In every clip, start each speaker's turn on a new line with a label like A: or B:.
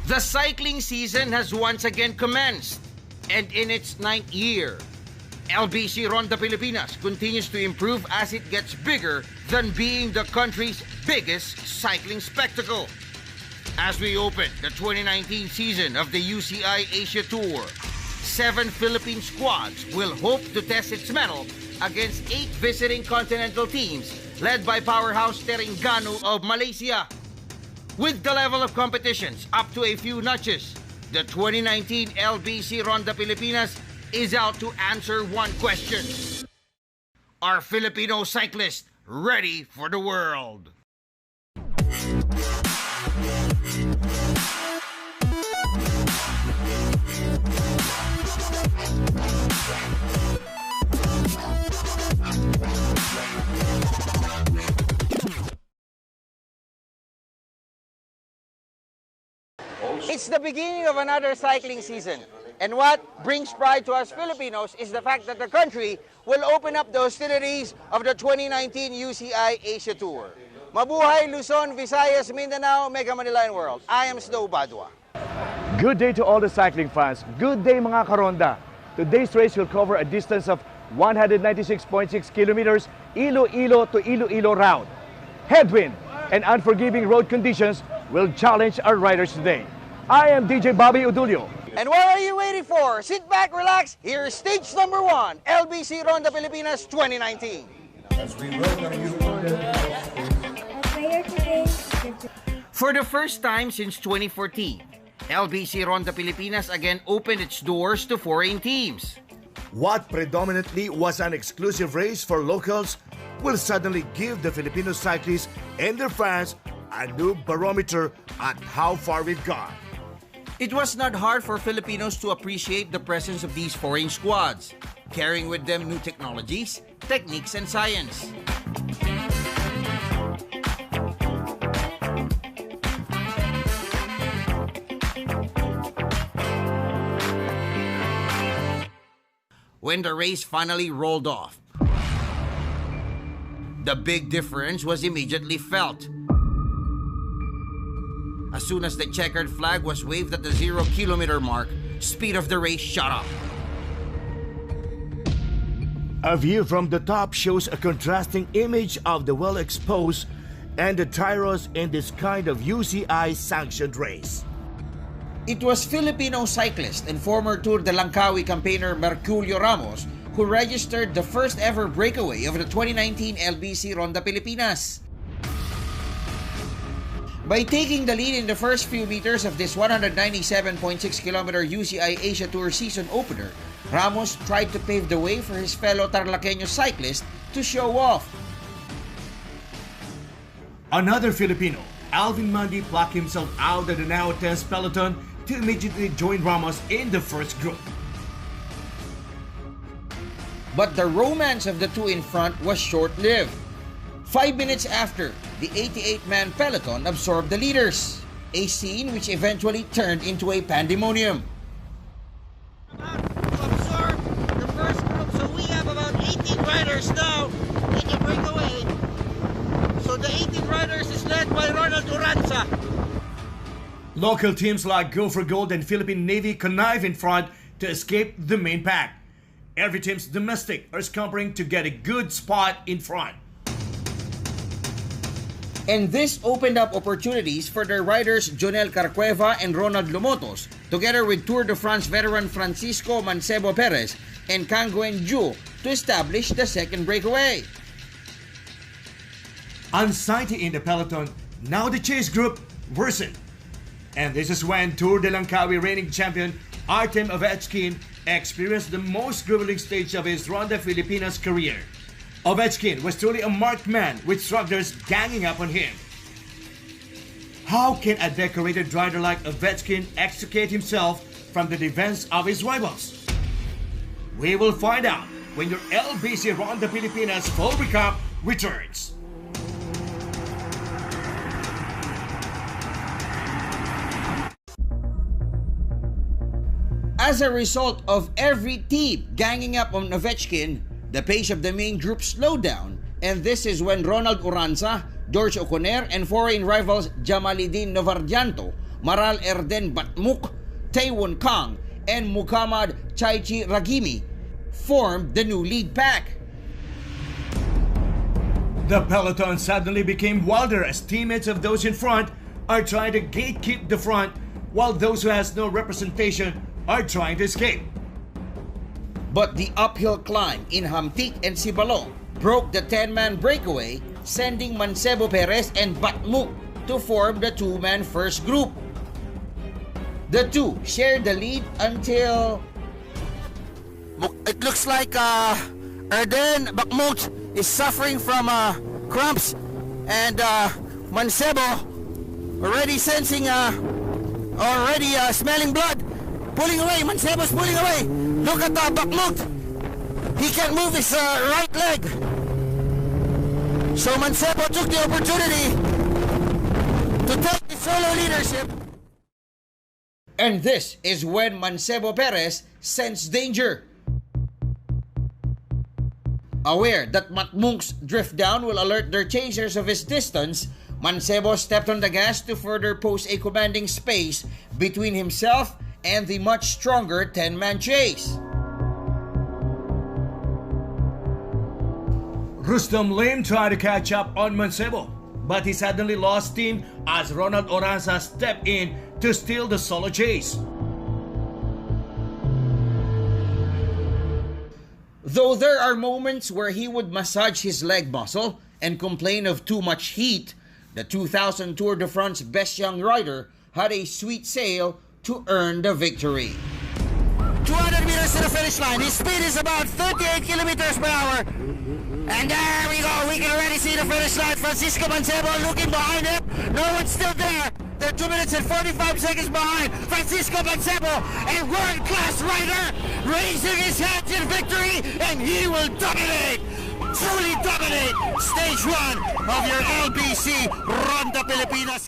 A: The cycling season has once again commenced, and in its 9th year, LBC Ronda Pilipinas continues to improve as it gets bigger than being the country's biggest cycling spectacle. As we open the 2019 season of the UCI Asia Tour, 7 Philippine squads will hope to test its mettle against 8 visiting continental teams led by powerhouse Terengganu of Malaysia. With the level of competitions up to a few notches, the 2019 LBC Ronda Pilipinas is out to answer one question. Are Filipino cyclists ready for the world?
B: It's the beginning of another cycling season. And what brings pride to us Filipinos is the fact that the country will open up the hostilities of the 2019 UCI Asia Tour. Mabuhay Luzon, Visayas, Mindanao, Mega Manila and World. I am Snow Badwa.
C: Good day to all the cycling fans. Good day mga karonda. Today's race will cover a distance of 196.6 kilometers, Iloilo to Iloilo route. Headwind and unforgiving road conditions will challenge our riders today. I am DJ Bobby Udulio.
B: And what are you waiting for? Sit back, relax. Here's stage number 1, LBC Ronda Pilipinas 2019.
A: For the first time since 2014, LBC Ronda Pilipinas again opened its doors to foreign teams.
D: What predominantly was an exclusive race for locals will suddenly give the Filipino cyclists and their fans a new barometer at how far we've gone.
A: It was not hard for Filipinos to appreciate the presence of these foreign squads, carrying with them new technologies, techniques, and science. When the race finally rolled off, the big difference was immediately felt. As soon as the checkered flag was waved at the 0-kilometer mark, speed of the race shot up.
D: A view from the top shows a contrasting image of the well-exposed and the tyros in this kind of UCI-sanctioned race.
A: It was Filipino cyclist and former Tour de Langkawi campaigner Merculio Ramos who registered the first ever breakaway of the 2019 LBC Ronda Pilipinas. By taking the lead in the first few meters of this 197.6-kilometer UCI Asia Tour season opener, Ramos tried to pave the way for his fellow Tarlaqueño cyclist to show off.
D: Another Filipino, Alvin Mandi, plucked himself out of the now tense peloton to immediately join Ramos in the first group.
A: But the romance of the two in front was short-lived. 5 minutes after, the 88-man peloton absorbed the leaders, a scene which eventually turned into a pandemonium.
B: Absorb the first group, so we have about 18 riders now in the breakaway. So the 18 riders is led by Ronald Uranza.
D: Local teams like Go for Gold and Philippine Navy connive in front to escape the main pack. Every team's domestic are scumpering to get a good spot in front.
A: And this opened up opportunities for their riders Jonel Carcueva and Ronald Lomotos, together with Tour de France veteran Francisco Mancebo Perez and Kang Guen Ju to establish the second breakaway.
D: Anxiety in the peloton, now the chase group worsened. And this is when Tour de Langkawi reigning champion Artem Ovechkin experienced the most grueling stage of his Ronda Filipinas career. Ovechkin was truly a marked man with strugglers ganging up on him. How can a decorated rider like Ovechkin extricate himself from the defense of his rivals? We will find out when your LBC Ronda Pilipinas full recap returns.
A: As a result of every team ganging up on Ovechkin, the pace of the main group slowed down, and this is when Ronald Uranza, George Oconer, and foreign rivals Jamalidin Novardianto Maral Erden Batmuk, Taewon Kang, and Muhammad Chaichi Ragimi formed the new lead pack.
D: The peloton suddenly became wilder as teammates of those in front are trying to gatekeep the front, while those who has no representation are trying to escape.
A: But the uphill climb in Hamtik and Sibalong broke the 10-man breakaway, sending Mancebo Perez and Batmuk to form the two-man first group. The two shared the lead until
B: It looks like Erden Bakmut is suffering from cramps, and Mancebo already sensing, smelling blood. Pulling away, Mancebo's pulling away. Look at Bakmut. He can't move his right leg. So Mancebo took the opportunity to take the solo leadership.
A: And this is when Mancebo Perez sensed danger. Aware that Batmuk's drift down will alert their chasers of his distance, Mancebo stepped on the gas to further pose a commanding space between himself and the much stronger 10-man chase.
D: Rustam Lim tried to catch up on Mancebo, but he suddenly lost steam as Ronald Oranza stepped in to steal the solo chase.
A: Though there are moments where he would massage his leg muscle and complain of too much heat, the 2000 Tour de France best young rider had a sweet sail to earn the victory.
B: 200 meters to the finish line. His speed is about 38 kilometers per hour. And there we go. We can already see the finish line. Francisco Mancebo looking behind him. No one's still there. They're 2 minutes and 45 seconds behind. Francisco Mancebo, a world-class rider, raising his hands in victory, and he will dominate, truly dominate, stage 1 of your LBC Ronda Pilipinas.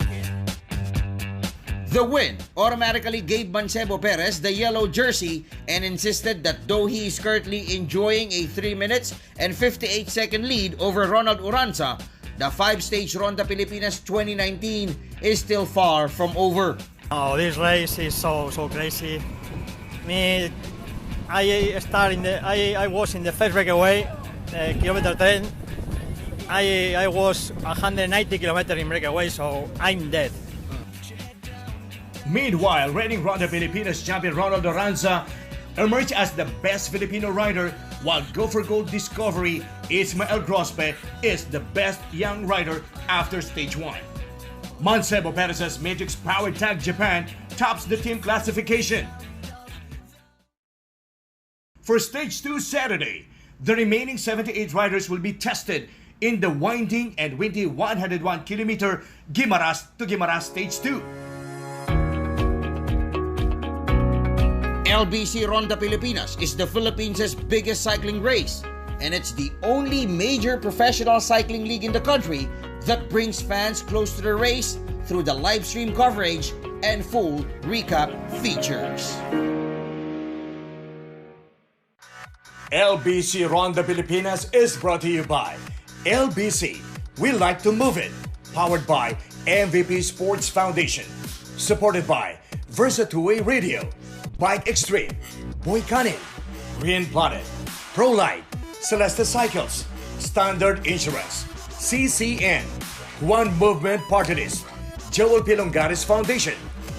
A: The win automatically gave Mancebo Perez the yellow jersey and insisted that though he is currently enjoying a 3 minutes and 58 second lead over Ronald Oranza, the 5-stage Ronda Pilipinas 2019 is still far from over.
E: Oh, this race is so crazy. I was in the first breakaway, kilometer 10. I was 190 kilometers in breakaway, so I'm dead.
D: Meanwhile, reigning Ronda Pilipinas champion Ronald Oranza emerged as the best Filipino rider, while Go for Gold discovery Ismael Grospe is the best young rider after stage 1. Mancebo Perez's Matrix Power Tag Japan tops the team classification. For stage 2 Saturday, the remaining 78 riders will be tested in the winding and windy 101-kilometer Guimaras to Guimaras stage 2.
A: LBC Ronda Pilipinas is the Philippines' biggest cycling race, and it's the only major professional cycling league in the country that brings fans close to the race through the live stream coverage and full recap features.
D: LBC Ronda Pilipinas is brought to you by LBC. We like to move it. Powered by MVP Sports Foundation. Supported by Versa 2-Way Radio, Bike Extreme, Boykanin, Green Planet, ProLight, Celeste Cycles, Standard Insurance, CCN, One Movement Party List, Joel Pilongares Foundation,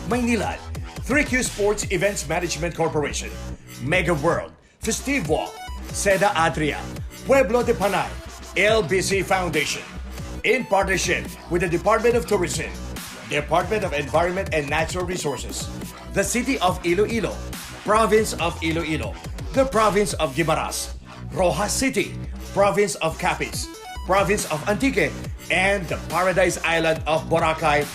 D: Maynilad, 3Q Sports Events Management Corporation, Mega World, Festive Walk, Seda Adria, Pueblo de Panay, LBC Foundation. In partnership with the Department of Tourism, Department of Environment and Natural Resources, the City of Iloilo, Province of Iloilo, the Province of Guimaras, Rojas City, Province of Capiz, Province of Antique, and the Paradise Island of Boracay.